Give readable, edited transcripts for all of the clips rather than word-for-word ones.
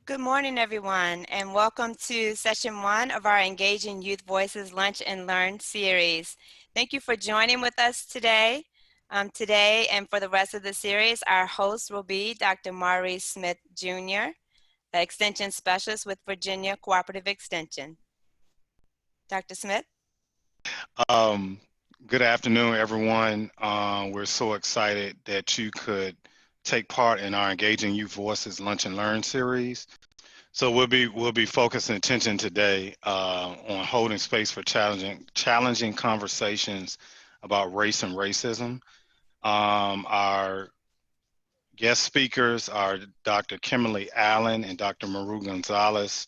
Good morning, everyone, and welcome to session 1 of our Engaging Youth Voices Lunch and Learn series. Thank you for joining with us today. Today and for the rest of the series, our host will be Dr. Maurice Smith Jr., the Extension Specialist with Virginia Cooperative Extension. Dr. Smith? Um, Good afternoon, everyone. We're so excited that you could take part in our Engaging Youth Voices Lunch and Learn series. So we'll be focusing attention today on holding space for challenging conversations about race and racism. Our guest speakers are Dr. Kimberly Allen and Dr. Maru Gonzalez.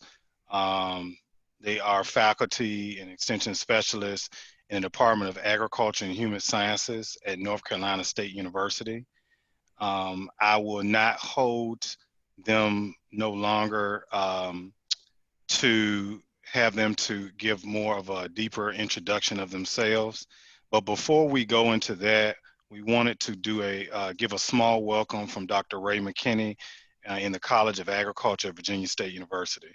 Um, they are faculty and extension specialists in the Department of Agriculture and Human Sciences at North Carolina State University. I will not hold them no longer to have them to give more of a deeper introduction of themselves. But before we go into that, we wanted to do give a small welcome from Dr. Ray McKinney in the College of Agriculture at Virginia State University.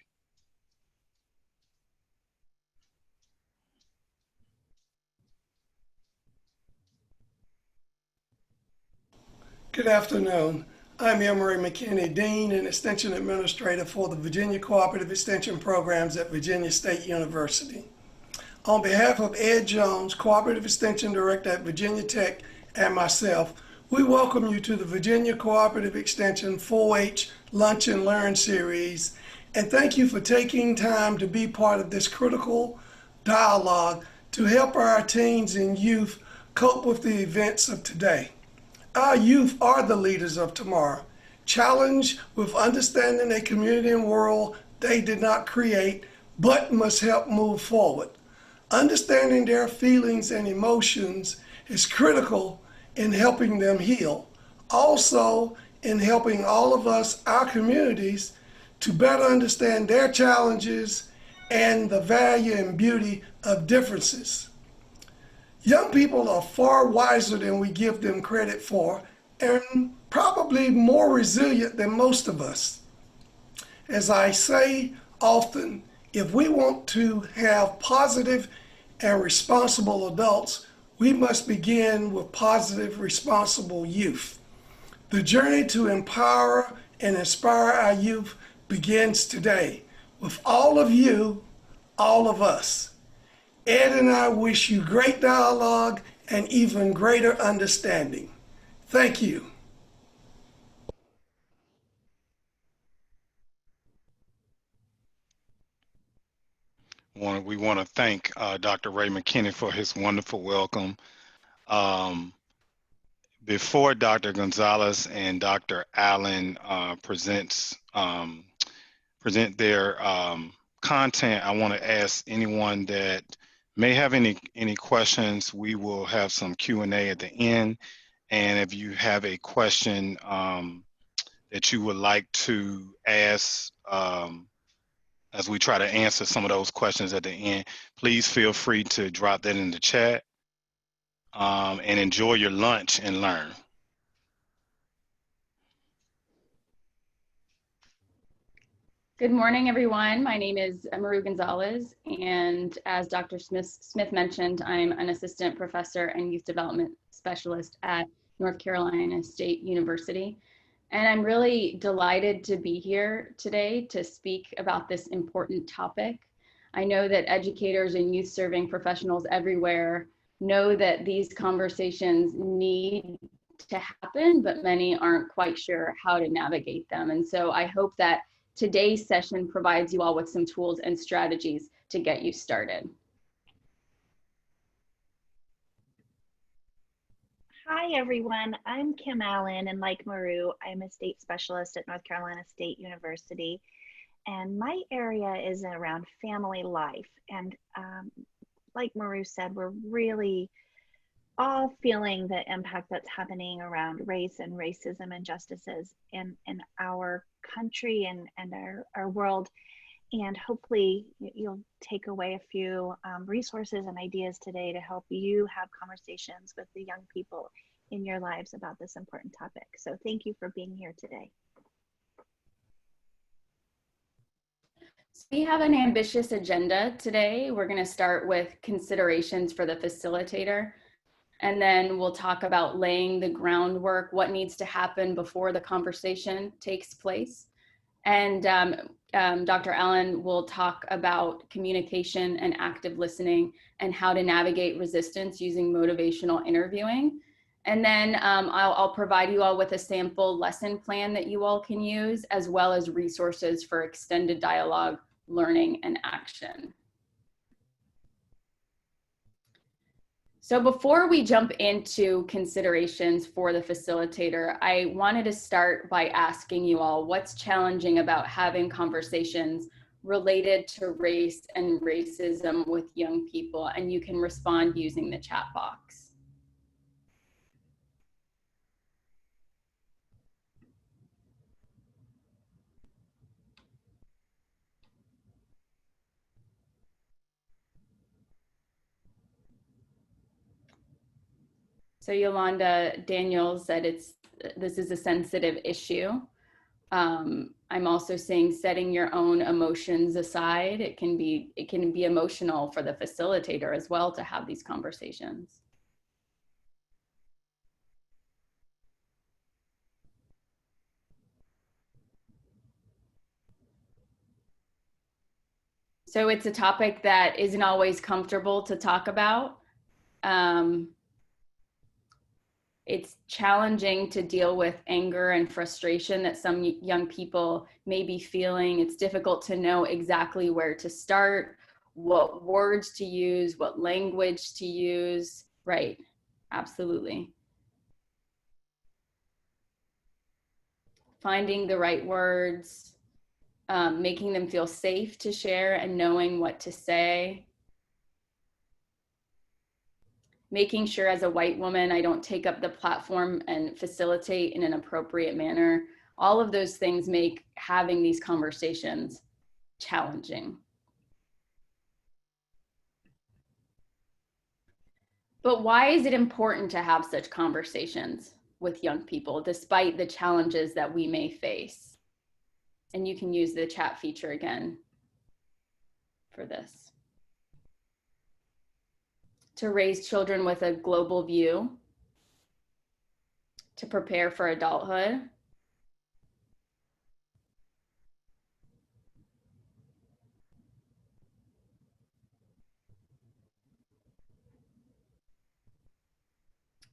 Good afternoon. I'm Emory McKinney, Dean and Extension Administrator for the Virginia Cooperative Extension Programs at Virginia State University. On behalf of Ed Jones, Cooperative Extension Director at Virginia Tech, and myself, we welcome you to the Virginia Cooperative Extension 4-H Lunch and Learn series, and thank you for taking time to be part of this critical dialogue to help our teens and youth cope with the events of today. Our youth are the leaders of tomorrow, challenged with understanding a community and world they did not create, but must help move forward. Understanding their feelings and emotions is critical in helping them heal. Also, in helping all of us, our communities, to better understand their challenges and the value and beauty of differences. Young people are far wiser than we give them credit for, and probably more resilient than most of us. As I say often, if we want to have positive and responsible adults, we must begin with positive, responsible youth. The journey to empower and inspire our youth begins today with all of you, all of us. Ed and I wish you great dialogue and even greater understanding. Thank you. We want to thank Dr. Ray McKinney for his wonderful welcome. Um, Before Dr. Gonzalez and Dr. Allen present their content, I want to ask anyone that may have any questions. We will have some Q&A at the end, and if you have a question that you would like to ask as we try to answer some of those questions at the end, please feel free to drop that in the chat. And enjoy your lunch and learn. Good morning, everyone. My name is Maru Gonzalez, and as Dr. Smith mentioned, I'm an assistant professor and youth development specialist at North Carolina State University. And I'm really delighted to be here today to speak about this important topic. I know that educators and youth serving professionals everywhere know that these conversations need to happen, but many aren't quite sure how to navigate them. And so I hope that today's session provides you all with some tools and strategies to get you started. Hi, everyone. I'm Kim Allen, and like Maru, I'm a state specialist at North Carolina State University. And my area is around family life. And like Maru said, we're really all feeling the impact that's happening around race and racism injustices in our country and our world. And hopefully you'll take away a few resources and ideas today to help you have conversations with the young people in your lives about this important topic. So thank you for being here today. We have an ambitious agenda today. We're going to start with considerations for the facilitator, and then we'll talk about laying the groundwork, what needs to happen before the conversation takes place. And Dr. Allen will talk about communication and active listening and how to navigate resistance using motivational interviewing. And then I'll provide you all with a sample lesson plan that you all can use, as well as resources for extended dialogue, learning, and action. So before we jump into considerations for the facilitator, I wanted to start by asking you all what's challenging about having conversations related to race and racism with young people, and you can respond using the chat box. So Yolanda Daniels said this is a sensitive issue. I'm also saying setting your own emotions aside. It can be emotional for the facilitator as well to have these conversations. So it's a topic that isn't always comfortable to talk about. It's challenging to deal with anger and frustration that some young people may be feeling. It's difficult to know exactly where to start, what words to use, what language to use. Right, absolutely. Finding the right words, making them feel safe to share and knowing what to say. Making sure as a white woman, I don't take up the platform and facilitate in an appropriate manner. All of those things make having these conversations challenging. But why is it important to have such conversations with young people, despite the challenges that we may face? And you can use the chat feature again for this. To raise children with a global view, to prepare for adulthood,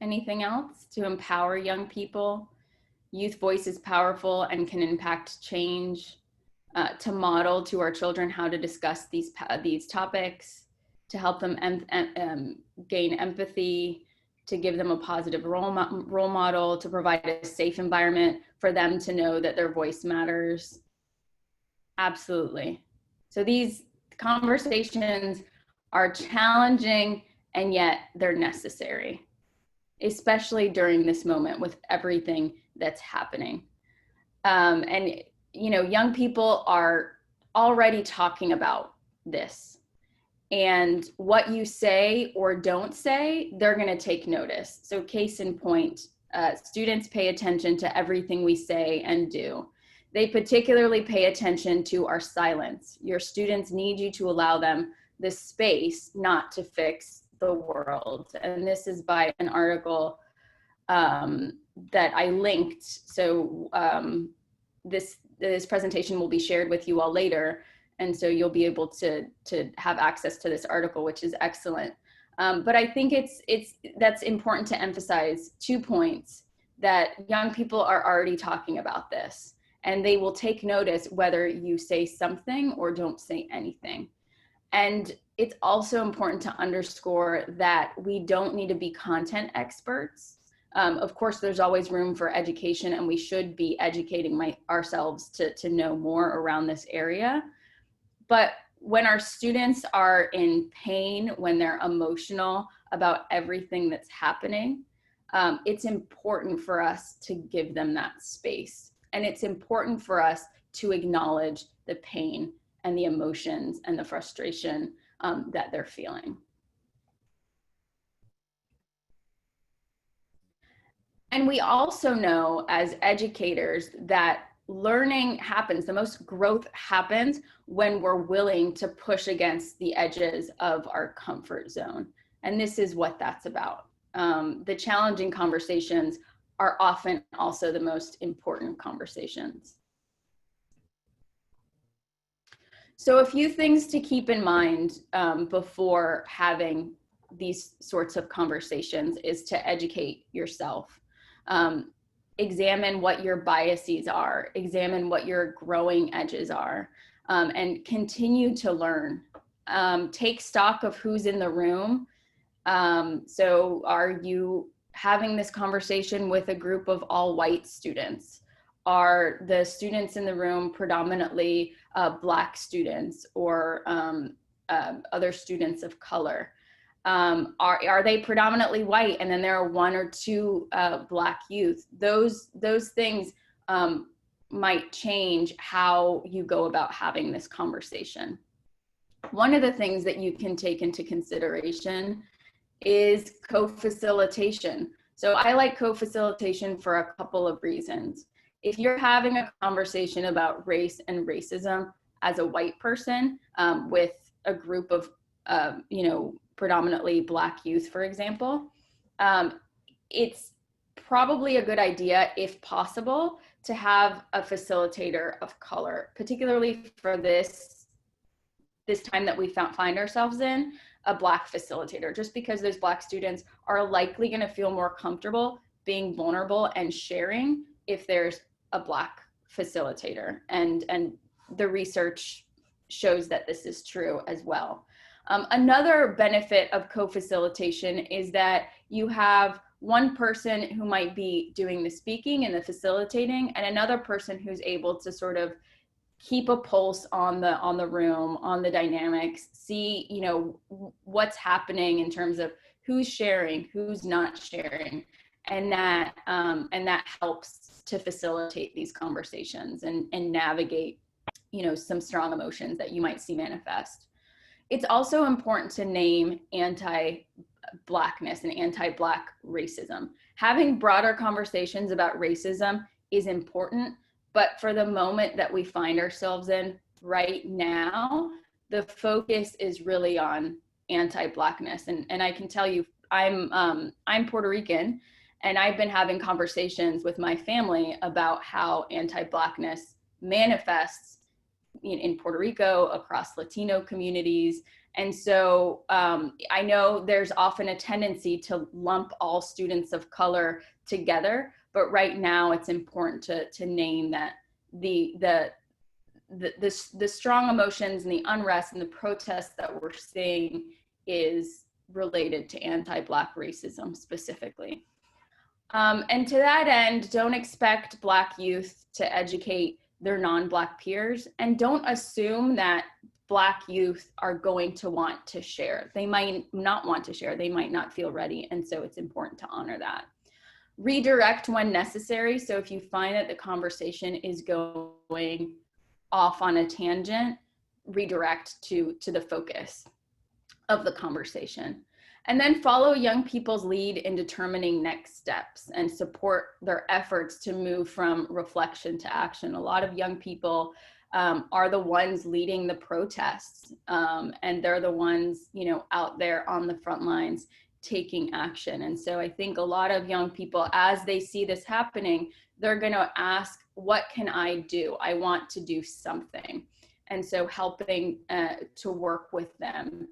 anything else? To empower young people. Youth voice is powerful and can impact change. To model to our children how to discuss these topics, to help them gain empathy, to give them a positive role model, to provide a safe environment for them to know that their voice matters. Absolutely. So these conversations are challenging, and yet they're necessary, especially during this moment with everything that's happening. And you know, young people are already talking about this, and what you say or don't say, they're going to take notice. So case in point, students pay attention to everything we say and do. They particularly pay attention to our silence. Your students need you to allow them the space not to fix the world. And this is by an article that I linked. So this presentation will be shared with you all later, and so you'll be able to have access to this article, which is excellent. But I think that's important to emphasize 2 points: that young people are already talking about this, and they will take notice whether you say something or don't say anything. And it's also important to underscore that we don't need to be content experts. Of course, there's always room for education, and we should be educating ourselves to know more around this area. But when our students are in pain, when they're emotional about everything that's happening, it's important for us to give them that space. And it's important for us to acknowledge the pain and the emotions and the frustration that they're feeling. And we also know as educators that learning happens, the most growth happens when we're willing to push against the edges of our comfort zone. And this is what that's about. The challenging conversations are often also the most important conversations. So a few things to keep in mind before having these sorts of conversations is to educate yourself. Examine what your biases are, examine what your growing edges are, and continue to learn. Take stock of who's in the room. So are you having this conversation with a group of all white students? Are the students in the room predominantly Black students or other students of color? Are they predominantly white and then there are one or two Black youth? Those things might change how you go about having this conversation. One of the things that you can take into consideration is co-facilitation. So I like co-facilitation for a couple of reasons. If you're having a conversation about race and racism as a white person with a group of, predominantly Black youth, for example, it's probably a good idea, if possible, to have a facilitator of color, particularly for this time that we find ourselves in, a Black facilitator, just because those Black students are likely going to feel more comfortable being vulnerable and sharing if there's a Black facilitator. And the research shows that this is true as well. Another benefit of co-facilitation is that you have one person who might be doing the speaking and the facilitating, and another person who's able to sort of keep a pulse on the room, on the dynamics, see, what's happening in terms of who's sharing, who's not sharing, and that helps to facilitate these conversations and navigate, some strong emotions that you might see manifest. It's also important to name anti-Blackness and anti-Black racism. Having broader conversations about racism is important, but for the moment that we find ourselves in right now, the focus is really on anti-Blackness. And I can tell you, I'm Puerto Rican, and I've been having conversations with my family about how anti-Blackness manifests in Puerto Rico, across Latino communities. And so I know there's often a tendency to lump all students of color together, but right now it's important to name that the strong emotions and the unrest and the protests that we're seeing is related to anti-Black racism specifically. And to that end, don't expect Black youth to educate their non-Black peers, and don't assume that Black youth are going to want to share. They might not want to share, they might not feel ready, and so it's important to honor that. Redirect when necessary. So if you find that the conversation is going off on a tangent, redirect to the focus of the conversation. And then follow young people's lead in determining next steps and support their efforts to move from reflection to action. A lot of young people are the ones leading the protests, and they're the ones, out there on the front lines taking action. And so I think a lot of young people, as they see this happening, they're going to ask, what can I do? I want to do something. And so helping to work with them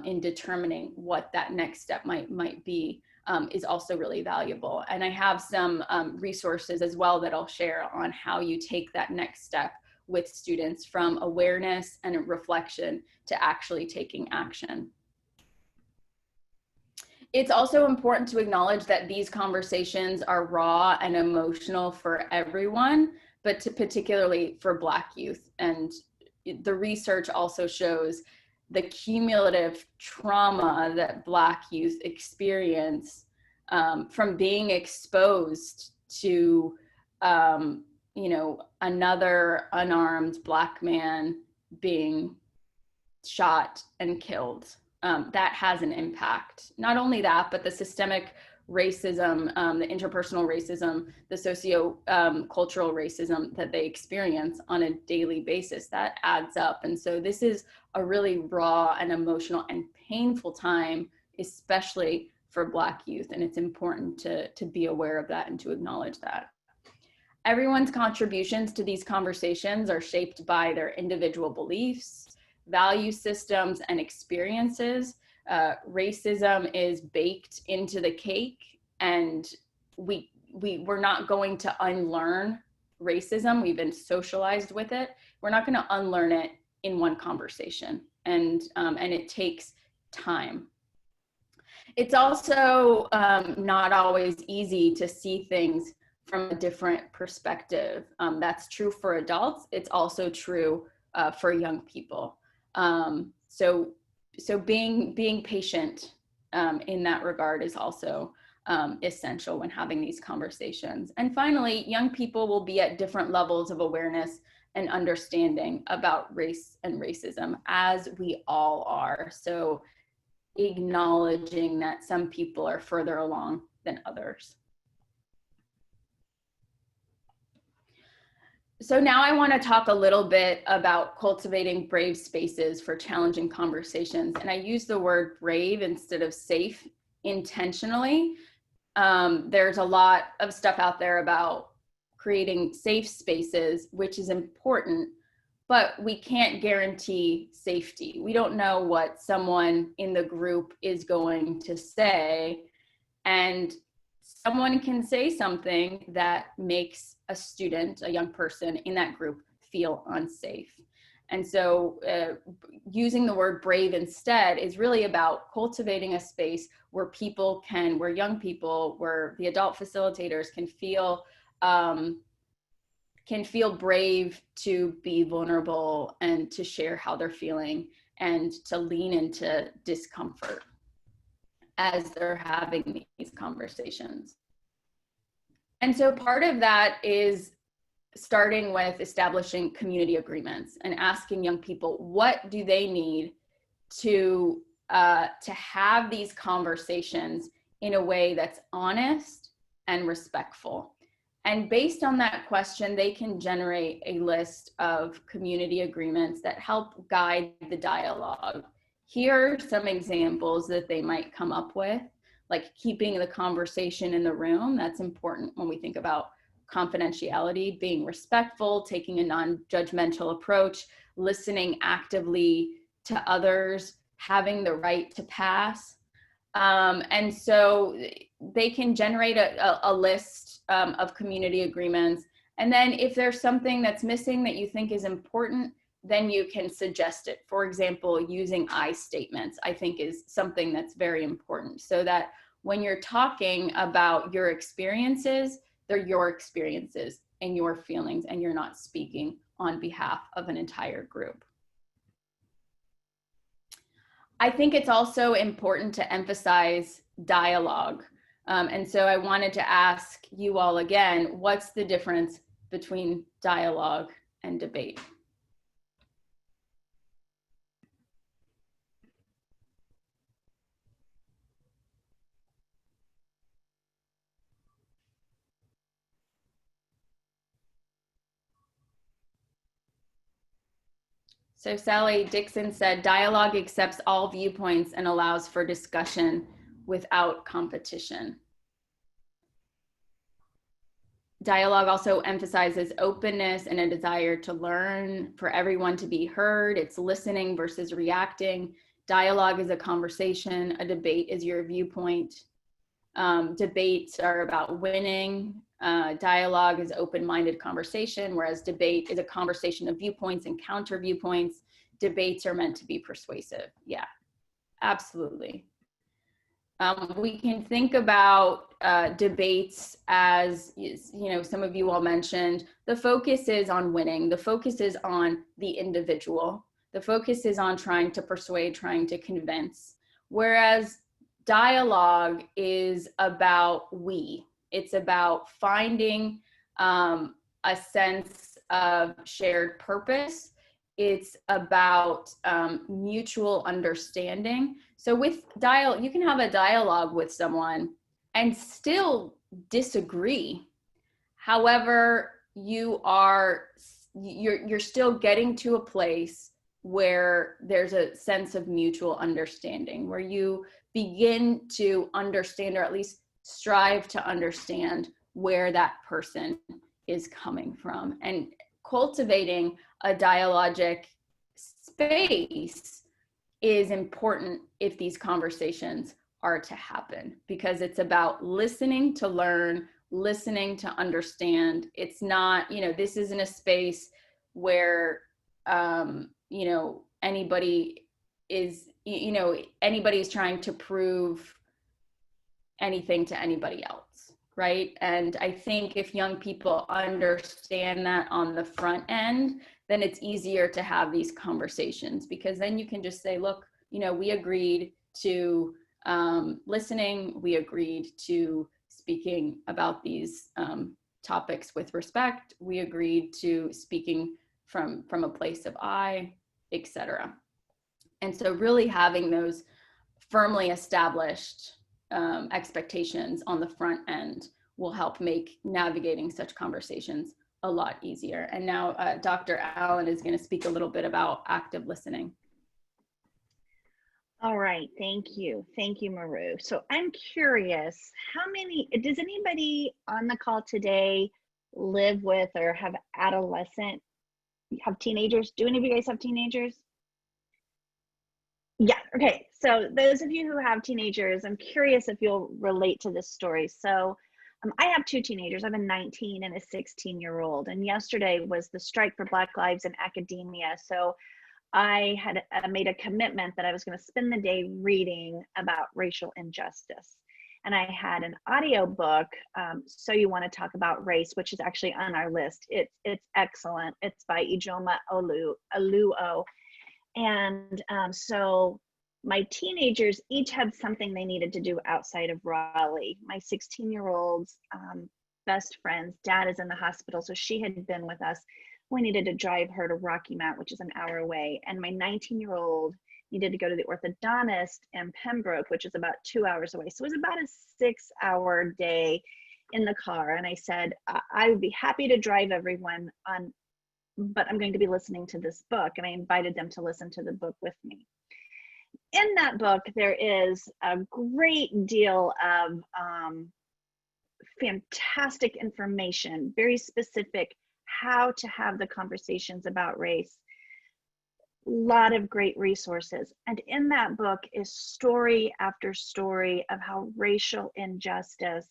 in determining what that next step might be is also really valuable. And I have some resources as well that I'll share on how you take that next step with students from awareness and reflection to actually taking action. It's also important to acknowledge that these conversations are raw and emotional for everyone, but particularly for Black youth. And the research also shows the cumulative trauma that Black youth experience from being exposed to, another unarmed Black man being shot and killed. That has an impact. Not only that, but the systemic racism, the interpersonal racism, the socio-cultural racism that they experience on a daily basis. That adds up. And so this is a really raw and emotional and painful time, especially for Black youth. And it's important to be aware of that and to acknowledge that. Everyone's contributions to these conversations are shaped by their individual beliefs, value systems, and experiences. Racism is baked into the cake, and we're not going to unlearn racism. We've been socialized with it. We're not going to unlearn it in one conversation, and it takes time. It's also not always easy to see things from a different perspective. That's true for adults. It's also true for young people. So being patient in that regard is also essential when having these conversations. And finally, young people will be at different levels of awareness and understanding about race and racism, as we all are. So acknowledging that some people are further along than others. So now I want to talk a little bit about cultivating brave spaces for challenging conversations. And I use the word brave instead of safe intentionally. There's a lot of stuff out there about creating safe spaces, which is important, but we can't guarantee safety. We don't know what someone in the group is going to say, and someone can say something that makes a student, a young person in that group, feel unsafe. And so using the word brave instead is really about cultivating a space where where young people, where the adult facilitators can feel brave to be vulnerable and to share how they're feeling and to lean into discomfort as they're having these conversations. And so part of that is starting with establishing community agreements and asking young people, what do they need to have these conversations in a way that's honest and respectful? And based on that question, they can generate a list of community agreements that help guide the dialogue. Here are some examples that they might come up with, like keeping the conversation in the room. That's important when we think about confidentiality, being respectful, taking a non-judgmental approach, listening actively to others, having the right to pass. And so they can generate a list of community agreements. And then if there's something that's missing that you think is important, then you can suggest it. For example, using I statements, I think is something that's very important, so that when you're talking about your experiences, they're your experiences and your feelings, and you're not speaking on behalf of an entire group. I think it's also important to emphasize dialogue. And so I wanted to ask you all again, what's the difference between dialogue and debate? So Sally Dixon said, dialogue accepts all viewpoints and allows for discussion without competition. Dialogue also emphasizes openness and a desire to learn, for everyone to be heard. It's listening versus reacting. Dialogue is a conversation. A debate is your viewpoint. Debates are about winning. Dialogue is open-minded conversation, whereas debate is a conversation of viewpoints and counter viewpoints. Debates are meant to be persuasive. Yeah, absolutely. We can think about debates as, you know, some of you all mentioned, the focus is on winning. The focus is on the individual. The focus is on trying to persuade, trying to convince. Whereas dialogue is about we. It's about finding a sense of shared purpose. It's about mutual understanding. So with you can have a dialogue with someone and still disagree. However, you're still getting to a place where there's a sense of mutual understanding, where you begin to understand, or at least strive to understand, where that person is coming from. And cultivating a dialogic space is important if these conversations are to happen, because it's about listening to learn, listening to understand. It's not, this isn't a space where, anybody is trying to prove anything to anybody else, right? And I think if young people understand that on the front end, then it's easier to have these conversations, because then you can just say, look, we agreed to listening, we agreed to speaking about these topics with respect, we agreed to speaking from a place of I, etc. And so really having those firmly established expectations on the front end will help make navigating such conversations a lot easier. And now Dr. Allen is going to speak a little bit about active listening. All right, thank you. Thank you, Maru. So I'm curious, does anybody on the call today live with or have teenagers? Do any of you guys have teenagers? Yeah, okay. So those of you who have teenagers, I'm curious if you'll relate to this story. So I have two teenagers. I have a 19 and a 16-year-old. And yesterday was the strike for Black Lives in academia. So I had made a commitment that I was going to spend the day reading about racial injustice. And I had an audio book, So You Want to Talk About Race, which is actually on our list. It's excellent. It's by Ijoma Oluo. And so my teenagers each had something they needed to do outside of Raleigh. My 16-year-old's best friend's dad is in the hospital, so she had been with us. We needed to drive her to Rocky Mount, which is an hour away. And my 19-year-old needed to go to the orthodontist in Pembroke, which is about 2 hours away. So it was about a 6-hour day in the car. And I said, I would be happy to drive everyone on, but I'm going to be listening to this book. And I invited them to listen to the book with me. In that book, there is a great deal of fantastic information, very specific, how to have the conversations about race. A lot of great resources. And in that book is story after story of how racial injustice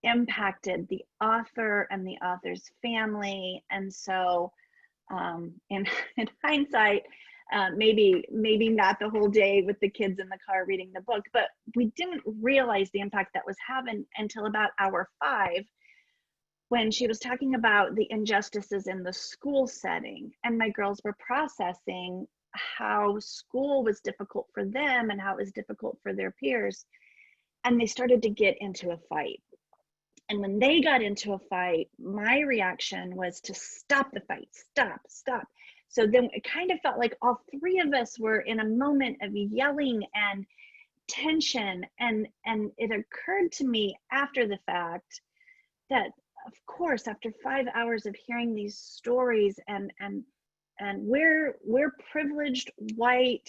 impacted the author and the author's family. And so in hindsight, maybe not the whole day with the kids in the car reading the book, but we didn't realize the impact that was having until about hour 5, when she was talking about the injustices in the school setting. And my girls were processing how school was difficult for them and how it was difficult for their peers. And they started to get into a fight. And when they got into a fight, my reaction was to stop the fight, stop. So then it kind of felt like all three of us were in a moment of yelling and tension. And it occurred to me after the fact that, of course, after 5 hours of hearing these stories and we're privileged, white,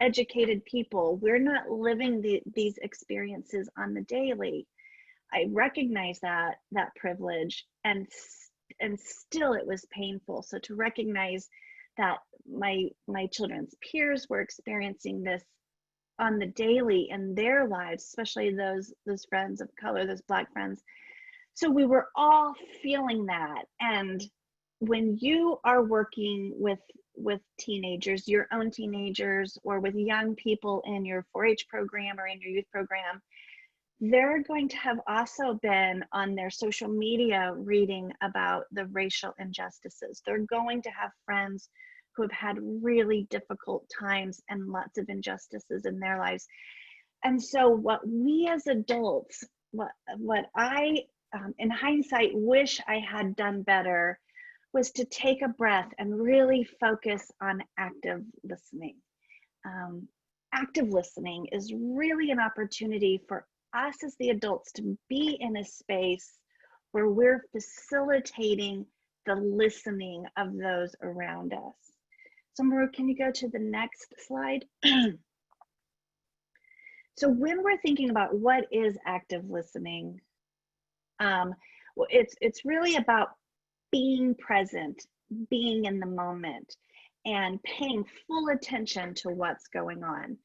educated people, we're not living these experiences on the daily. I recognize that privilege, and still it was painful. So to recognize that my children's peers were experiencing this on the daily in their lives, especially those friends of color, those Black friends. So we were all feeling that. And when you are working with teenagers, your own teenagers, or with young people in your 4-H program or in your youth program, they're going to have also been on their social media reading about the racial injustices. They're going to have friends who have had really difficult times and lots of injustices in their lives. And so what we as adults, what I, in hindsight, wish I had done better was to take a breath and really focus on active listening. Active listening is really an opportunity for us as the adults to be in a space where we're facilitating the listening of those around us. So Maru, can you go to the next slide? So when we're thinking about what is active listening, well, it's really about being present, being in the moment, and paying full attention to what's going on.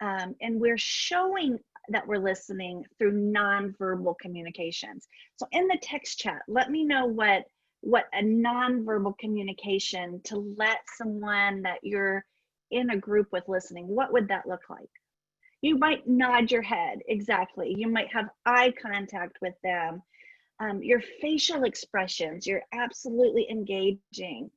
And we're showing that we're listening through nonverbal communications. So in the text chat, let me know what a nonverbal communication to let someone that you're in a group with listening, what would that look like? You might nod your head, exactly. You might have eye contact with them. Your facial expressions, you're absolutely engaging.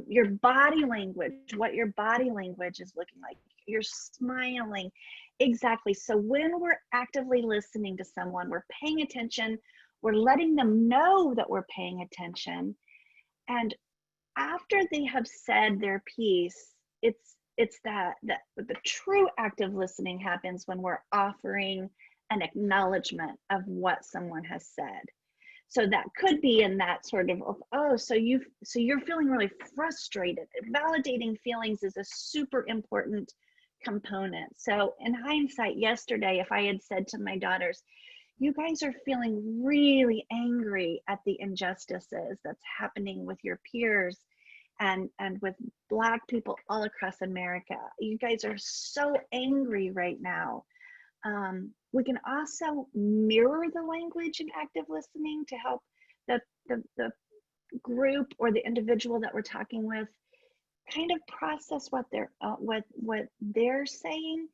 Your body language, what your body language is looking like. You're smiling, exactly. So when we're actively listening to someone, we're paying attention, we're letting them know that we're paying attention. And after they have said their piece, it's that the true active listening happens when we're offering an acknowledgement of what someone has said. So that could be in that sort of, oh, so you're feeling really frustrated. Validating feelings is a super important component. So in hindsight, yesterday, if I had said to my daughters, you guys are feeling really angry at the injustices that's happening with your peers and with Black people all across America. You guys are so angry right now. We can also mirror the language in active listening to help the group or the individual that we're talking with kind of process what they're saying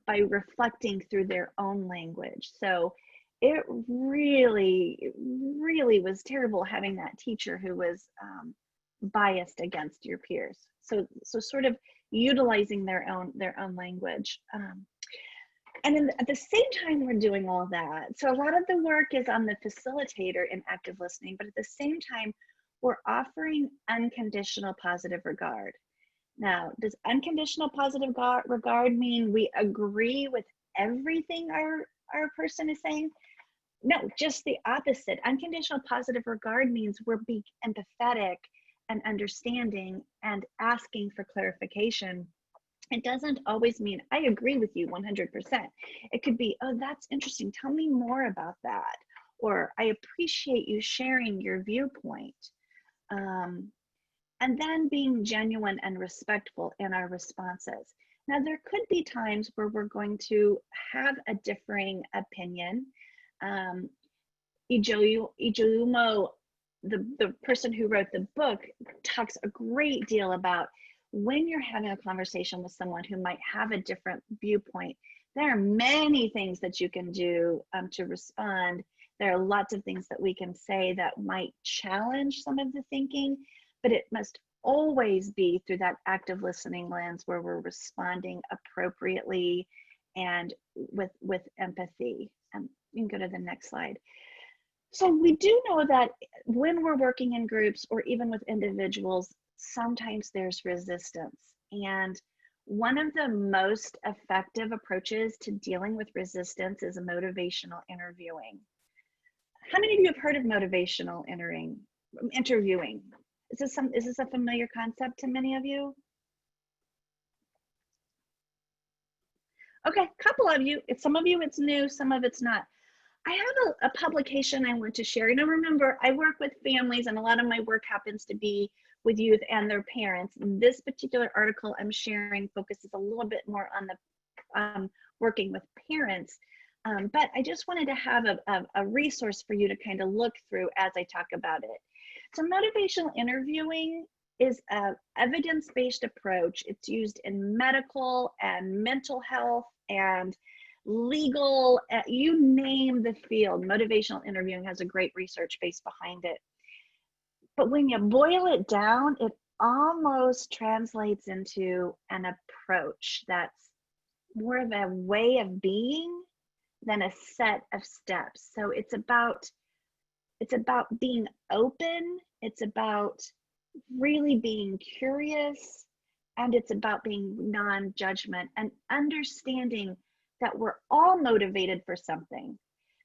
by reflecting through their own language. So it really was terrible having that teacher who was biased against your peers. So sort of utilizing their own language. And at the same time we're doing all that, so a lot of the work is on the facilitator in active listening, but at the same time, we're offering unconditional positive regard. Now, does unconditional positive regard mean we agree with everything our person is saying? No, just the opposite. Unconditional positive regard means we're being empathetic and understanding and asking for clarification. It doesn't always mean I agree with you 100%. It could be, oh, that's interesting. Tell me more about that. Or I appreciate you sharing your viewpoint. And then being genuine and respectful in our responses. Now, there could be times where we're going to have a differing opinion. Ijelumo, the person who wrote the book, talks a great deal about when you're having a conversation with someone who might have a different viewpoint, there are many things that you can do to respond. There are lots of things that we can say that might challenge some of the thinking, but it must always be through that active listening lens where we're responding appropriately and with empathy. You can go to the next slide. So we do know that when we're working in groups or even with individuals, sometimes there's resistance. And one of the most effective approaches to dealing with resistance is motivational interviewing. How many of you have heard of motivational interviewing? Is this a familiar concept to many of you? Okay, a couple of you. Some of you it's new, some of it's not. I have a publication I want to share. Now remember, I work with families and a lot of my work happens to be with youth and their parents. This particular article I'm sharing focuses a little bit more on the working with parents. But I just wanted to have a resource for you to kind of look through as I talk about it. So motivational interviewing is an evidence-based approach. It's used in medical and mental health and legal, you name the field. Motivational interviewing has a great research base behind it. But when you boil it down, it almost translates into an approach that's more of a way of being than a set of steps. So it's about being open, it's about really being curious, and it's about being non-judgment and understanding that we're all motivated for something.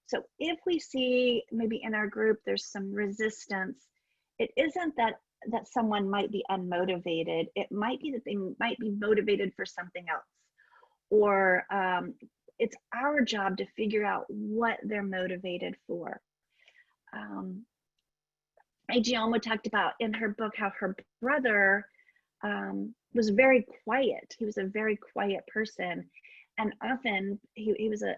So if we see maybe in our group there's some resistance, it isn't that someone might be unmotivated. It might be that they might be motivated for something else, or it's our job to figure out what they're motivated for. A.G. Alma talked about in her book how her brother was very quiet. He was a very quiet person. And often he was a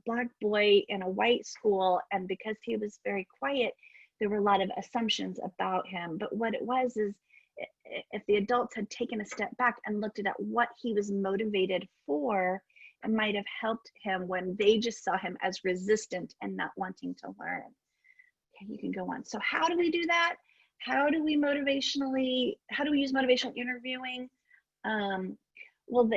Black boy in a white school. And because he was very quiet, there were a lot of assumptions about him. But what it was is, if the adults had taken a step back and looked at what he was motivated for, it might have helped him when they just saw him as resistant and not wanting to learn. Okay, you can go on. So how do we do that? How do we use motivational interviewing? Well,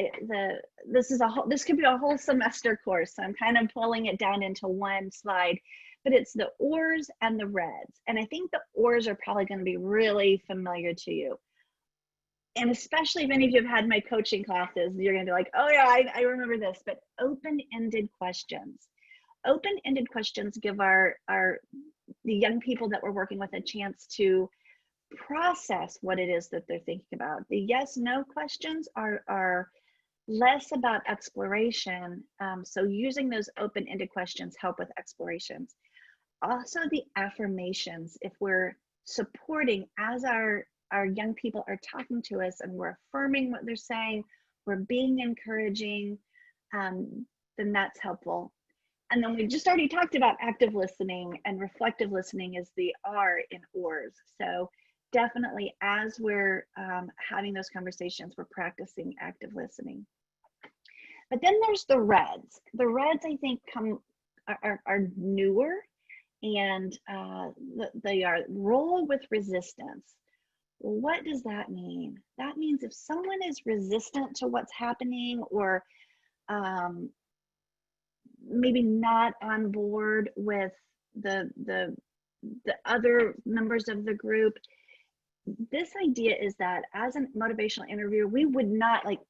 this could be a whole semester course. So I'm kind of pulling it down into one slide, but it's the ORs and the REDs. And I think the ORs are probably going to be really familiar to you. And especially if any of you have had my coaching classes, you're going to be like, oh yeah, I remember this. But open-ended questions. Open-ended questions give the young people that we're working with a chance to process what it is that they're thinking about. The yes/no questions are less about exploration. So using those open-ended questions help with explorations. Also the affirmations, if we're supporting as our young people are talking to us and we're affirming what they're saying, we're being encouraging, then that's helpful. And then we just already talked about active listening, and reflective listening is the R in ORS. So definitely as we're having those conversations, we're practicing active listening. But then there's the REDs. The REDs, I think, are newer, and they are roll with resistance. What does that mean? That means if someone is resistant to what's happening, or maybe not on board with the other members of the group, this idea is that as a motivational interviewer, we would not like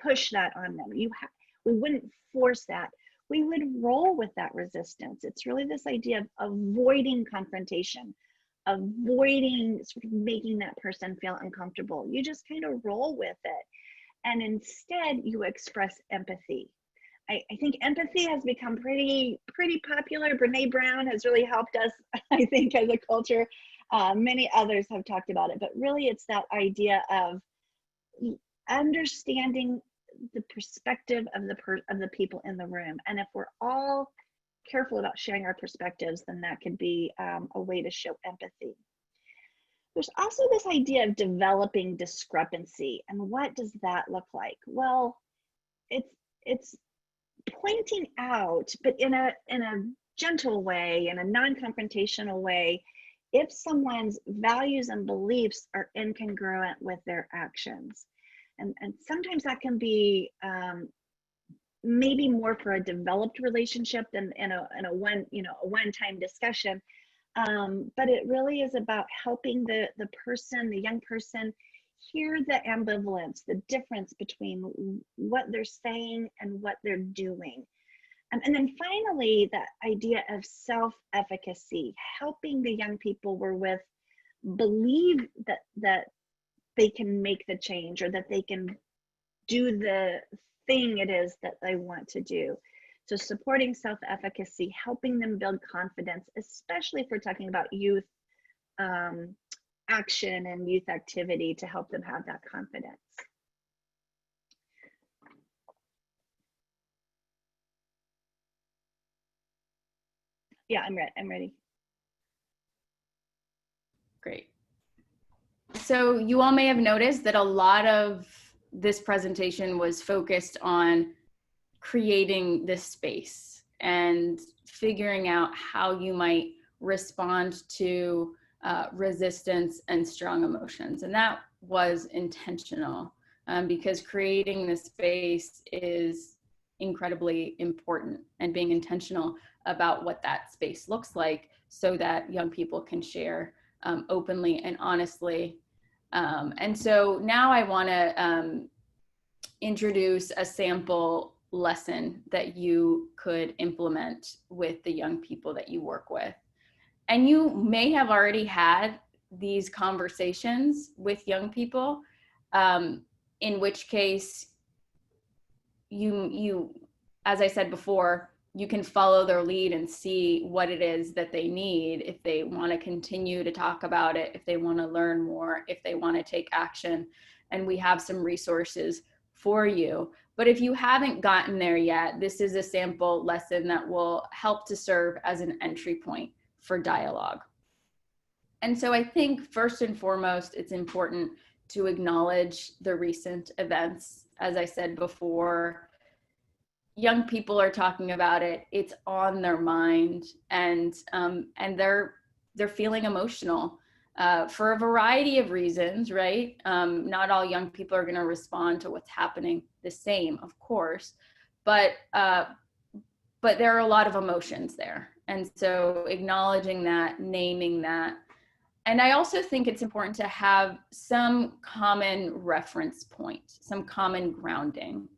push that on them. We wouldn't force that. We would roll with that resistance. It's really this idea of avoiding confrontation, avoiding sort of making that person feel uncomfortable. You just kind of roll with it. And instead you express empathy. I think empathy has become pretty popular. Brene Brown has really helped us, I think, as a culture. Many others have talked about it, but really it's that idea of understanding the perspective of the people in the room. And if we're all careful about sharing our perspectives, then that could be a way to show empathy. There's also this idea of developing discrepancy. And what does that look like? Well, it's pointing out, but in a gentle way, in a non-confrontational way, if someone's values and beliefs are incongruent with their actions. And sometimes that can be maybe more for a developed relationship than in a one-time discussion. But it really is about helping the young person, hear the ambivalence, the difference between what they're saying and what they're doing. And then finally, that idea of self-efficacy, helping the young people we're with believe that they can make the change, or that they can do the thing it is that they want to do. So supporting self-efficacy, helping them build confidence, especially if we're talking about youth action and youth activity, to help them have that confidence. Yeah, I'm ready. Great. So you all may have noticed that a lot of this presentation was focused on creating this space and figuring out how you might respond to resistance and strong emotions. And that was intentional, because creating this space is incredibly important, and being intentional about what that space looks like so that young people can share openly and honestly. And so now I want to introduce a sample lesson that you could implement with the young people that you work with. And you may have already had these conversations with young people, in which case you, as I said before, you can follow their lead and see what it is that they need, if they want to continue to talk about it, if they want to learn more, if they want to take action. And we have some resources for you. But if you haven't gotten there yet, this is a sample lesson that will help to serve as an entry point for dialogue. And so I think first and foremost, it's important to acknowledge the recent events. As I said before, young people are talking about it. It's on their mind, and they're feeling emotional for a variety of reasons, right? Not all young people are going to respond to what's happening the same, of course, but there are a lot of emotions there, and so acknowledging that, naming that. And I also think it's important to have some common reference point, some common grounding.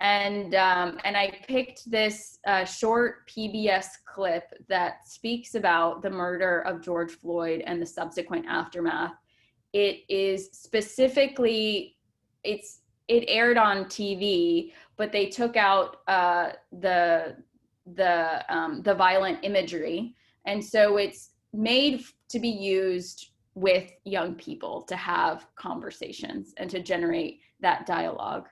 And I picked this short PBS clip that speaks about the murder of George Floyd and the subsequent aftermath. It is specifically, it aired on TV, but they took out the violent imagery, and so it's made to be used with young people to have conversations and to generate that dialogue.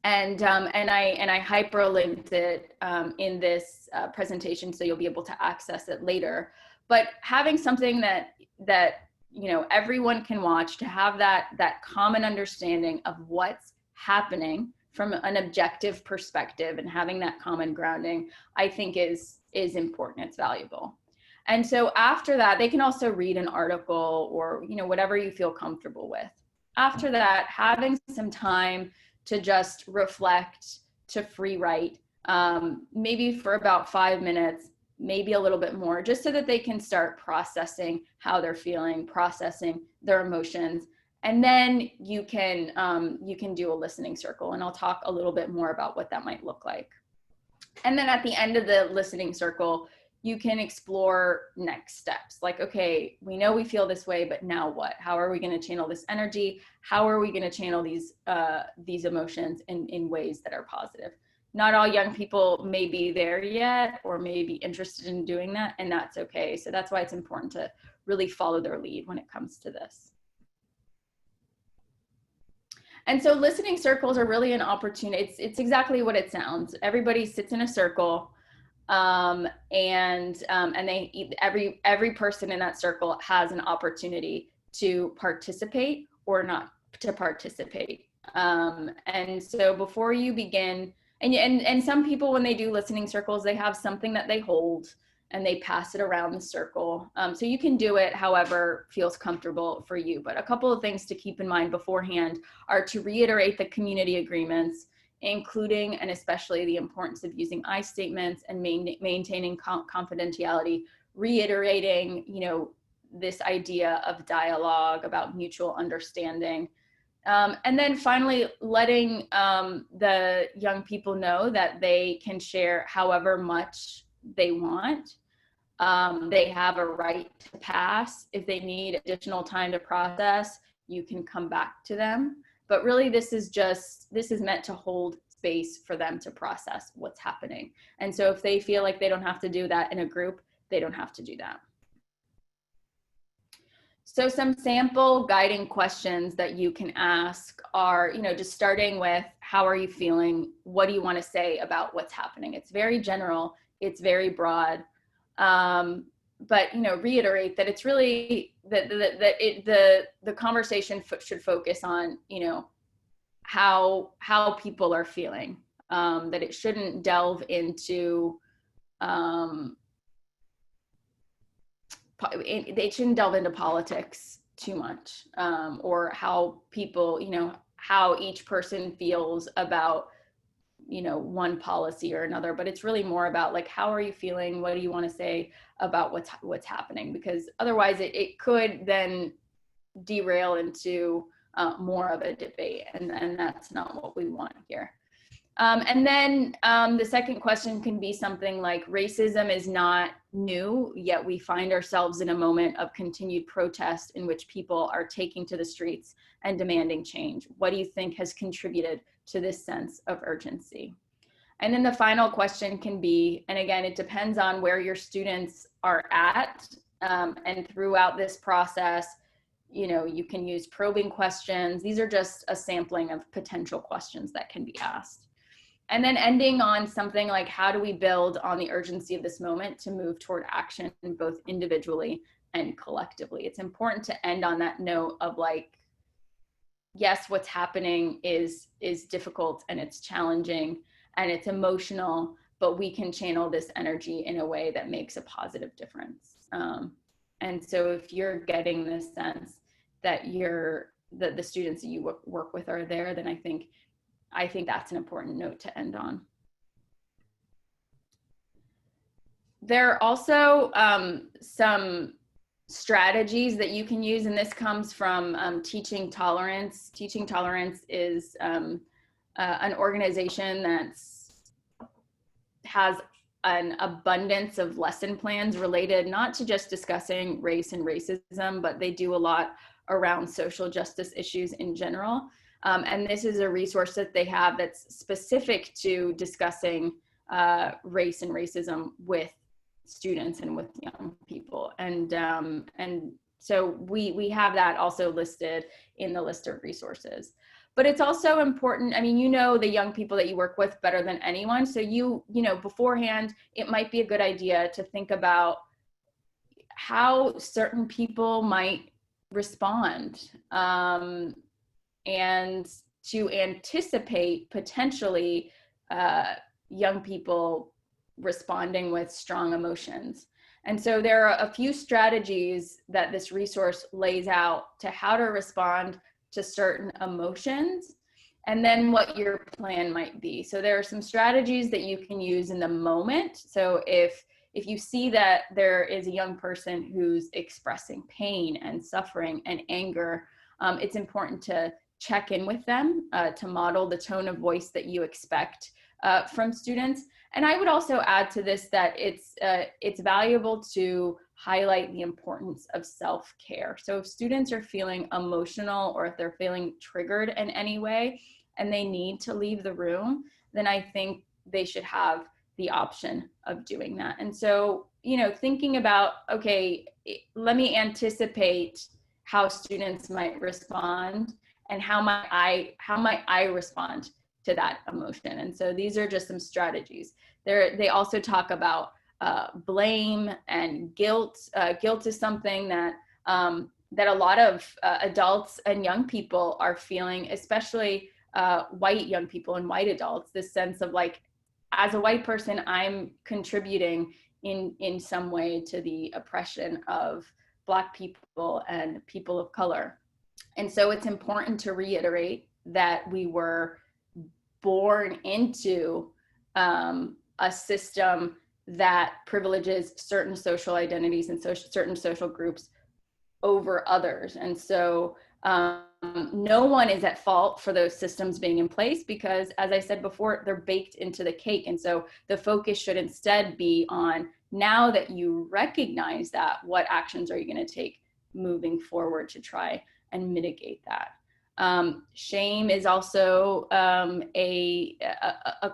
And I hyperlinked it in this presentation, so you'll be able to access it later. But having something that you know everyone can watch, to have that common understanding of what's happening from an objective perspective, and having that common grounding, I think is important. It's valuable. And so after that, they can also read an article or whatever you feel comfortable with. After that, having some time to just reflect, to free write, maybe for about 5 minutes, maybe a little bit more, just so that they can start processing how they're feeling, processing their emotions. And then you can do a listening circle, and I'll talk a little bit more about what that might look like. And then at the end of the listening circle, you can explore next steps. Like, okay, we know we feel this way, but now what? How are we going to channel this energy? How are we going to channel these emotions in ways that are positive? Not all young people may be there yet, or may be interested in doing that, and that's okay. So that's why it's important to really follow their lead when it comes to this. And so listening circles are really an opportunity. It's exactly what it sounds. Everybody sits in a circle. And every person in that circle has an opportunity to participate or not to participate. And so before you begin, and some people, when they do listening circles, they have something that they hold and they pass it around the circle. So you can do it however feels comfortable for you. But a couple of things to keep in mind beforehand are to reiterate the community agreements, including and especially the importance of using I statements and maintaining confidentiality, reiterating, this idea of dialogue, about mutual understanding. And then finally, letting the young people know that they can share however much they want. They have a right to pass. If they need additional time to process, you can come back to them. But really, this is meant to hold space for them to process what's happening. And so if they feel like they don't have to do that in a group, they don't have to do that. So some sample guiding questions that you can ask are, just starting with, how are you feeling? What do you want to say about what's happening? It's very general. It's very broad. But reiterate that it's really the conversation should focus on how people are feeling. That it shouldn't delve into politics too much, or how people how each person feels about one policy or another, but it's really more about like, how are you feeling? What do you want to say about what's happening? Because otherwise it could then derail into more of a debate, and that's not what we want here. And then the second question can be something like, racism is not new, yet we find ourselves in a moment of continued protest in which people are taking to the streets and demanding change. What do you think has contributed to this sense of urgency? And then the final question can be, and again, it depends on where your students are at, and throughout this process, you know, you can use probing questions. These are just a sampling of potential questions that can be asked. And then ending on something like, how do we build on the urgency of this moment to move toward action, both individually and collectively? It's important to end on that note of like, yes, what's happening is difficult and it's challenging and it's emotional, but we can channel this energy in a way that makes a positive difference. And so if you're getting this sense that the students that you work with are there, then I think that's an important note to end on. There are also some strategies that you can use, and this comes from Teaching Tolerance. Teaching Tolerance is an organization that has an abundance of lesson plans related not to just discussing race and racism, but they do a lot around social justice issues in general. And this is a resource that they have that's specific to discussing race and racism with students and with young people. And so we have that also listed in the list of resources. But it's also important, I mean, you know the young people that you work with better than anyone. So you know, beforehand, it might be a good idea to think about how certain people might respond, and to anticipate potentially young people responding with strong emotions. And so there are a few strategies that this resource lays out to how to respond to certain emotions, and then what your plan might be. So there are some strategies that you can use in the moment. So if you see that there is a young person who's expressing pain and suffering and anger, it's important to check in with them, to model the tone of voice that you expect from students. And I would also add to this that it's valuable to highlight the importance of self-care. So if students are feeling emotional or if they're feeling triggered in any way and they need to leave the room, then I think they should have the option of doing that. And so, you know, thinking about, okay, let me anticipate how students might respond and how might I respond to that emotion. And so these are just some strategies. They also talk about blame and guilt. Guilt is something that a lot of adults and young people are feeling, especially white young people and white adults, this sense of like, as a white person, I'm contributing in some way to the oppression of Black people and people of color. And so it's important to reiterate that we were born into a system that privileges certain social identities and certain social groups over others. And so no one is at fault for those systems being in place because, as I said before, they're baked into the cake. And so the focus should instead be on, now that you recognize that, what actions are you going to take moving forward to try and mitigate that? Shame is also a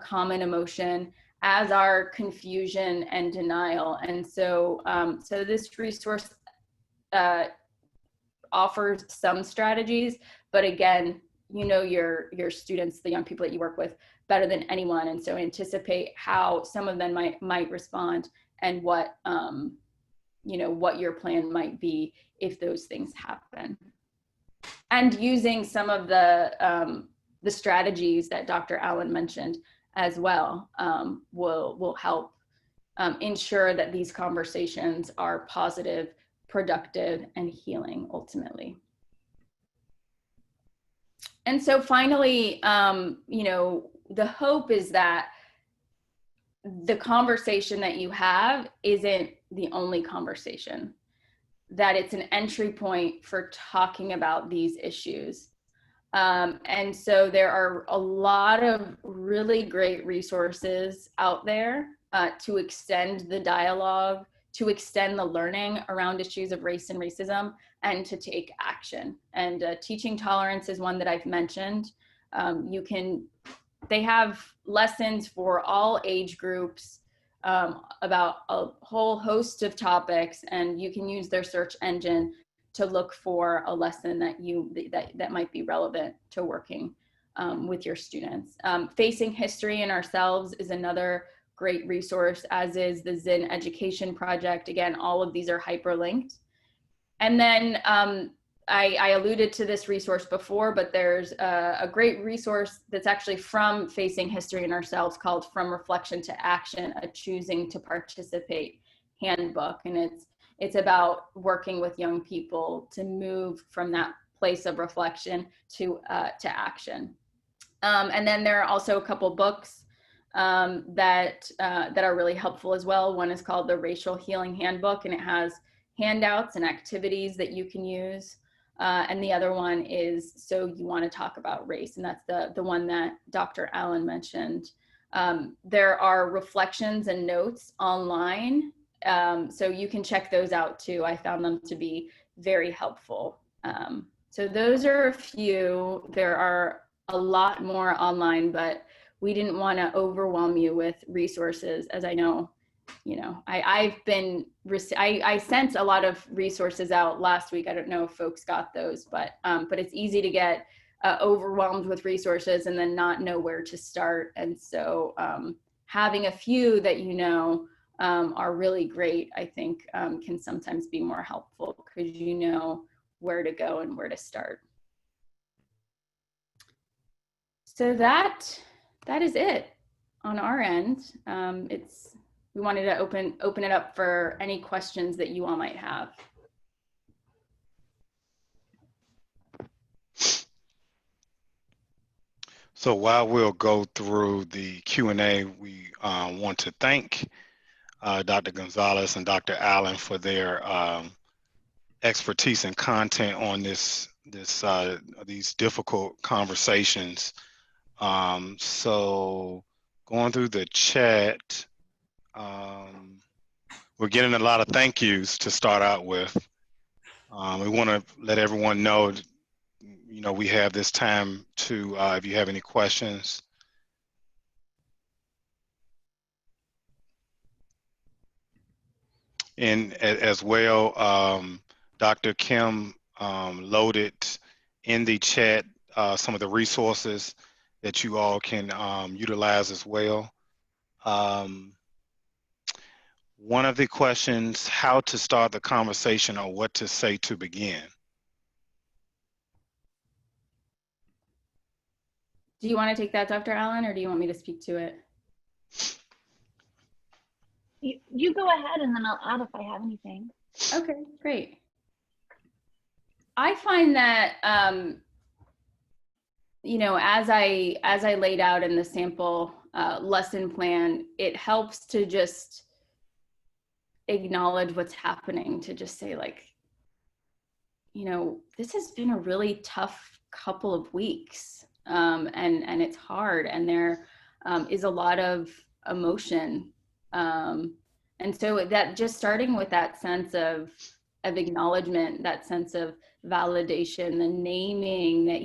common emotion, as are confusion and denial. And so, so this resource offers some strategies, but again, you know your students, the young people that you work with, better than anyone. And so anticipate how some of them might respond and what you know, what your plan might be if those things happen. And using some of the strategies that Dr. Allen mentioned as well will help ensure that these conversations are positive, productive, and healing ultimately. And so finally, you know, the hope is that the conversation that you have isn't the only conversation, that it's an entry point for talking about these issues, And so there are a lot of really great resources out there to extend the dialogue, to extend the learning around issues of race and racism, and to take action. And teaching tolerance is one that I've mentioned. They have lessons for all age groups about a whole host of topics, and you can use their search engine to look for a lesson that might be relevant to working with your students. Facing History in Ourselves is another great resource, as is the Zinn Education Project. Again, all of these are hyperlinked. And then I alluded to this resource before, but there's a great resource that's actually from Facing History in Ourselves called From Reflection to Action, a Choosing to Participate handbook. And it's about working with young people to move from that place of reflection to action. And then there are also a couple books that are really helpful as well. One is called the Racial Healing Handbook, and it has handouts and activities that you can use. And the other one is So You Want to Talk About Race, and that's the one that Dr. Allen mentioned. There are reflections and notes online, so you can check those out too. I found them to be very helpful. So those are a few. There are a lot more online, but we didn't want to overwhelm you with resources, as I know, I sent a lot of resources out last week. I don't know if folks got those, but it's easy to get overwhelmed with resources and then not know where to start. And so having a few that are really great, I think can sometimes be more helpful because you know where to go and where to start. So that is it on our end. We wanted to open it up for any questions that you all might have. So while we'll go through the Q&A, we want to thank Dr. Gonzalez and Dr. Allen for their expertise and content on these difficult conversations. So going through the chat, we're getting a lot of thank yous to start out with. We want to let everyone know, we have this time to, if you have any questions. And as well, Dr. Kim loaded in the chat some of the resources that you all can utilize as well. One of the questions, how to start the conversation or what to say to begin. Do you want to take that, Dr. Allen, or do you want me to speak to it? You go ahead and then I'll add if I have anything. Okay, great. I find that, as I laid out in the sample lesson plan, it helps to just acknowledge what's happening, to just say this has been a really tough couple of weeks, and it's hard, and there is a lot of emotion. And so that just starting with that sense of acknowledgement, that sense of validation, the naming that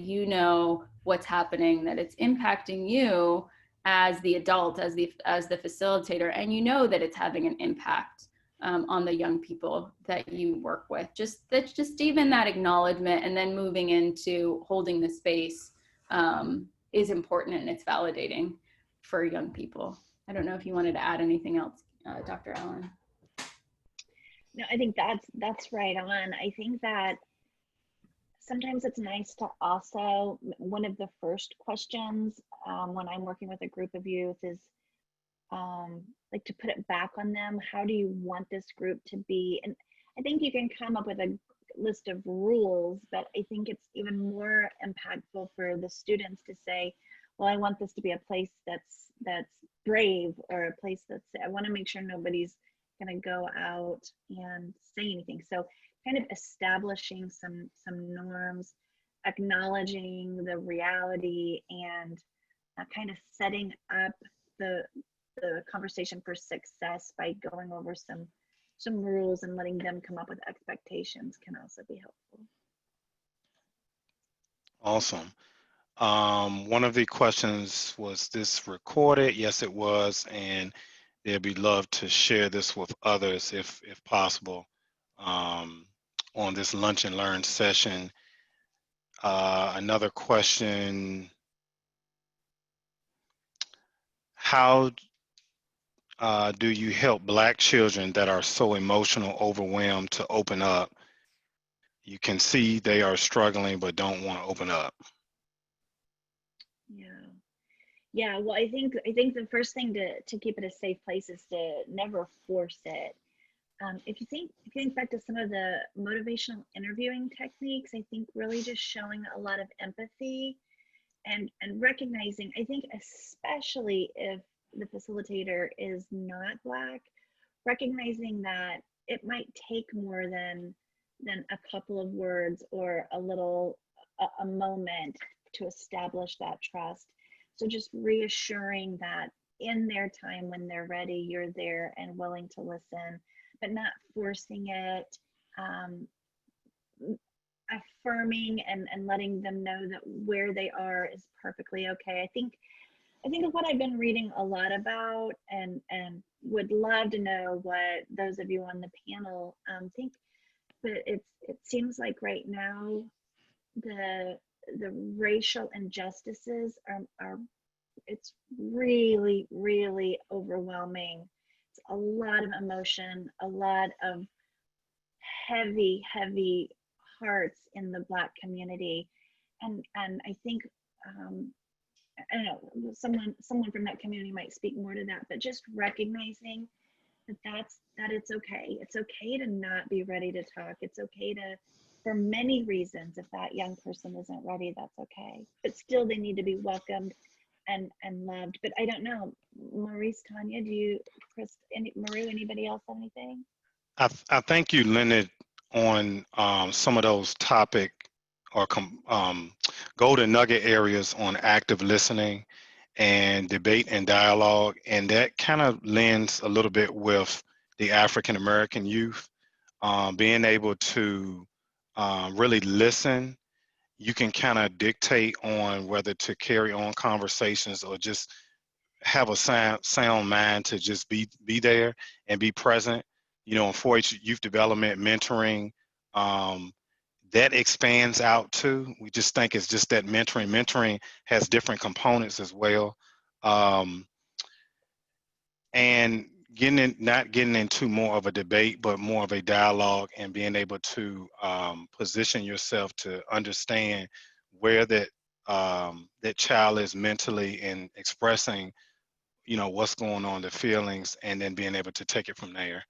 what's happening, that it's impacting you as the adult, as the facilitator, and that it's having an impact on the young people that you work with. Just even that acknowledgement, and then moving into holding the space is important, and it's validating for young people. I don't know if you wanted to add anything else, Dr. Allen. No, I think that's right on. I think that sometimes it's nice to also, one of the first questions when I'm working with a group of youth is to put it back on them. How do you want this group to be? And I think you can come up with a list of rules, but I think it's even more impactful for the students to say, well, I want this to be a place that's brave, or a place I want to make sure nobody's going to go out and say anything. So kind of establishing some norms. acknowledging the reality and kind of setting up the conversation for success by going over some rules and letting them come up with expectations can also be helpful. Awesome. One of the questions was this recorded? Yes, it was, and they'd be love to share this with others if possible on this lunch and learn session. Another question: how do you help Black children that are so emotional, overwhelmed to open up? You can see they are struggling but don't want to open up. Yeah, well, I think the first thing to keep it a safe place is to never force it. If you think back to some of the motivational interviewing techniques, I think really just showing a lot of empathy and recognizing, I think especially if the facilitator is not Black, recognizing that it might take more than a couple of words or a moment to establish that trust. So just reassuring that in their time when they're ready, you're there and willing to listen, but not forcing it, affirming and letting them know that where they are is perfectly okay. I think what I've been reading a lot about and would love to know what those of you on the panel think, but it seems like right now the racial injustices are it's really, really overwhelming. It's a lot of emotion, a lot of heavy hearts in the Black community, and I think I don't know, someone from that community might speak more to that, but just recognizing that it's okay. It's okay to not be ready to talk. It's okay to, for many reasons, if that young person isn't ready, that's okay. But still, they need to be welcomed and loved. But I don't know, Maurice, Tanya, do you, Chris, Maru, anybody else have anything? I think you landed on some of those topic or golden nugget areas on active listening and debate and dialogue, and that kind of lends a little bit with the African American youth being able to really listen. You can kind of dictate on whether to carry on conversations or just have a sound mind to just be there and be present. You know, in 4-H youth development, mentoring, that expands out too. We just think it's just that mentoring. Mentoring has different components as well. And not getting into more of a debate, but more of a dialogue and being able to position yourself to understand where that child is mentally and expressing, you know, what's going on, the feelings, and then being able to take it from there.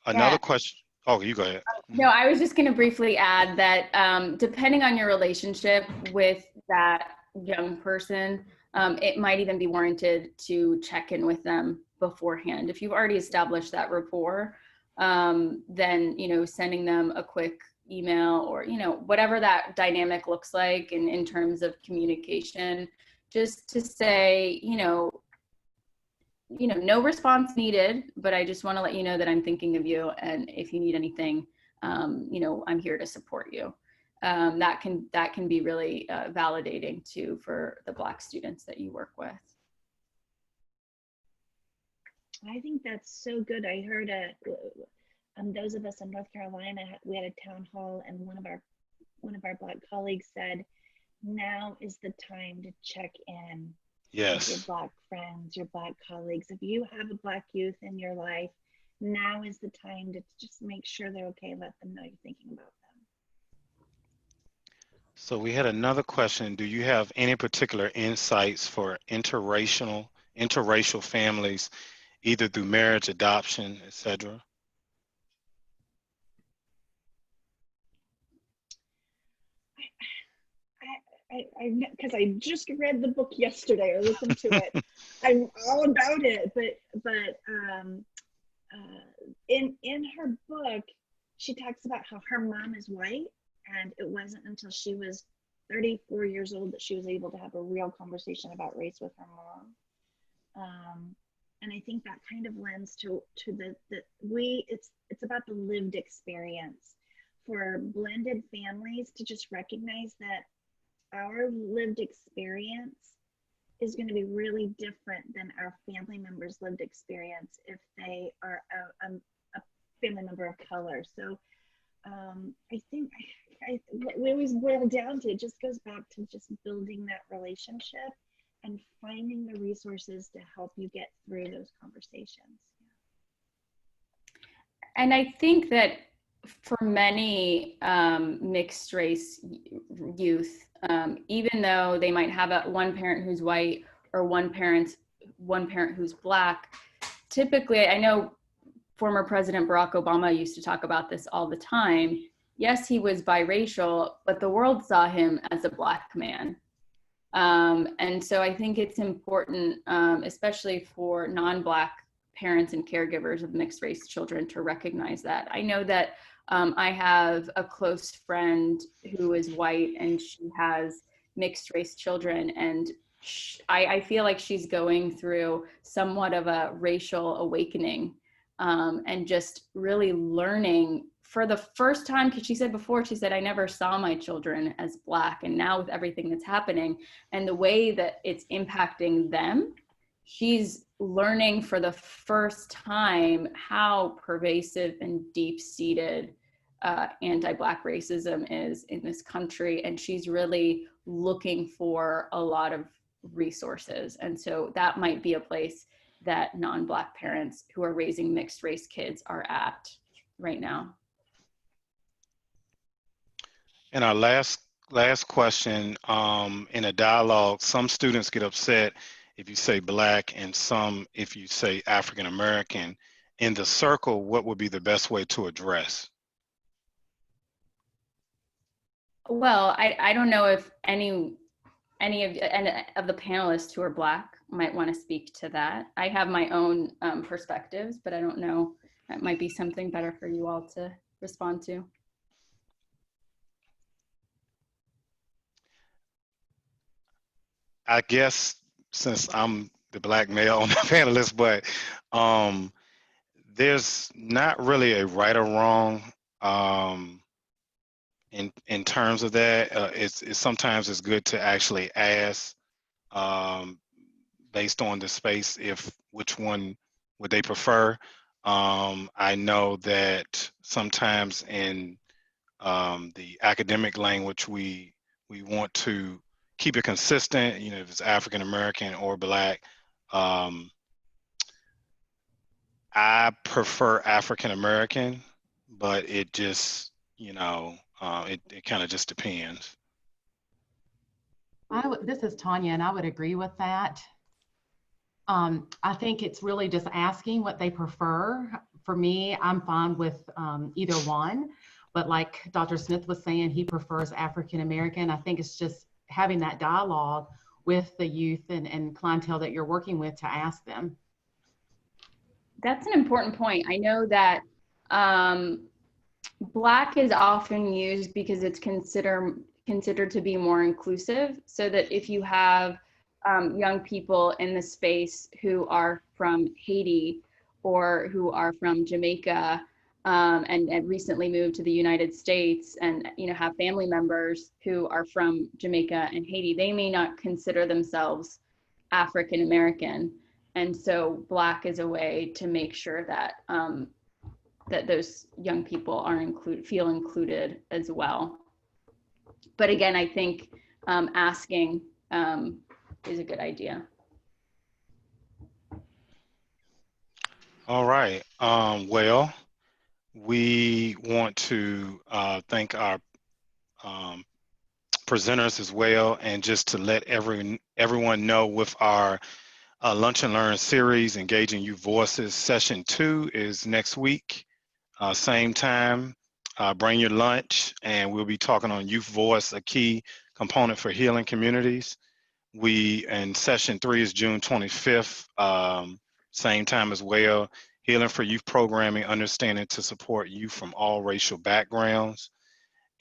Another Yeah. question. Oh, you go ahead. No, I was just going to briefly add that depending on your relationship with that young person, it might even be warranted to check in with them beforehand. If you've already established that rapport, then, you know, sending them a quick email or, you know, whatever that dynamic looks like in terms of communication, just to say, you know, no response needed, but I just want to let you know that I'm thinking of you. And if you need anything, you know, I'm here to support you. That can be really validating too for the Black students that you work with. I think that's so good. I heard those of us in North Carolina, we had a town hall, and one of our Black colleagues said, now is the time to check in. Yes. With your Black friends, your Black colleagues. If you have a Black youth in your life, now is the time to just make sure they're okay. Let them know you're thinking about them. So we had another question. Do you have any particular insights for interracial families, either through marriage, adoption, etc.? Because I just read the book yesterday or listened to it. I'm all about it, but in her book, she talks about how her mom is white, and it wasn't until she was 34 years old that she was able to have a real conversation about race with her mom. And I think that kind of lends to it's about the lived experience for blended families to just recognize that our lived experience is going to be really different than our family members' lived experience if they are a family member of color. So I think we always boil down to, it just goes back to just building that relationship and finding the resources to help you get through those conversations. And I think that for many mixed race youth, even though they might have one parent who's white or one parent who's Black, typically, I know former President Barack Obama used to talk about this all the time. Yes, he was biracial, but the world saw him as a Black man. And so I think it's important, especially for non-Black parents and caregivers of mixed race children, to recognize that. I know that I have a close friend who is white and she has mixed race children, and I feel like she's going through somewhat of a racial awakening, and just really learning for the first time, because she said, I never saw my children as Black, and now with everything that's happening and the way that it's impacting them, she's learning for the first time how pervasive and deep-seated anti-Black racism is in this country, and she's really looking for a lot of resources. And so that might be a place that non-Black parents who are raising mixed race kids are at right now. And our last question, in a dialogue, some students get upset if you say Black and some if you say African American. In the circle, what would be the best way to address? Well, I don't know if any of the panelists who are Black might want to speak to that. I have my own perspectives, but I don't know. That might be something better for you all to respond to. I guess since I'm the Black male on the panelist, but there's not really a right or wrong in terms of that. It's sometimes it's good to actually ask based on the space which one would they prefer. I know that sometimes in the academic language we want to keep it consistent, if it's African American or Black. I prefer African American, but it just, it kind of just depends. This is Tanya, and I would agree with that. I think it's really just asking what they prefer. For me, I'm fine with either one, but like Dr. Smith was saying, he prefers African American. I think it's just having that dialogue with the youth and clientele that you're working with to ask them. That's an important point. I know that Black is often used because it's considered to be more inclusive, so that if you have young people in the space who are from Haiti or who are from Jamaica and recently moved to the United States and have family members who are from Jamaica and Haiti, they may not consider themselves African American. And so Black is a way to make sure that that those young people are feel included as well. But again, I think asking is a good idea. All right. Well, we want to thank our presenters as well, and just to let everyone know, with our Lunch and Learn series, Engaging Youth Voices, session 2 is next week, same time. Bring your lunch, and we'll be talking on youth voice, a key component for healing communities. And session 3 is June 25th, same time as well. Healing for Youth Programming, Understanding to Support Youth from All Racial Backgrounds.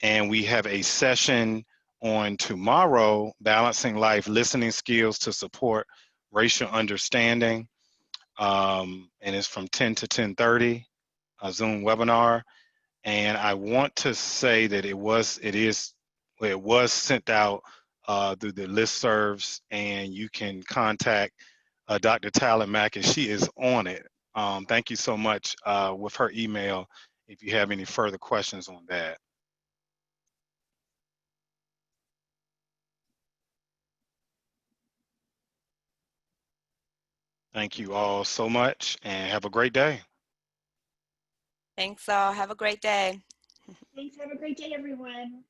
And we have a session on tomorrow, Balancing Life Listening Skills to Support Racial Understanding. And it's from 10 to 10:30, a Zoom webinar. And I want to say that it was sent out through the listservs, and you can contact Dr. Tyler Mack, and she is on it. Thank you so much with her email if you have any further questions on that. Thank you all so much, and have a great day. Thanks all. Have a great day. Thanks. Have a great day, everyone.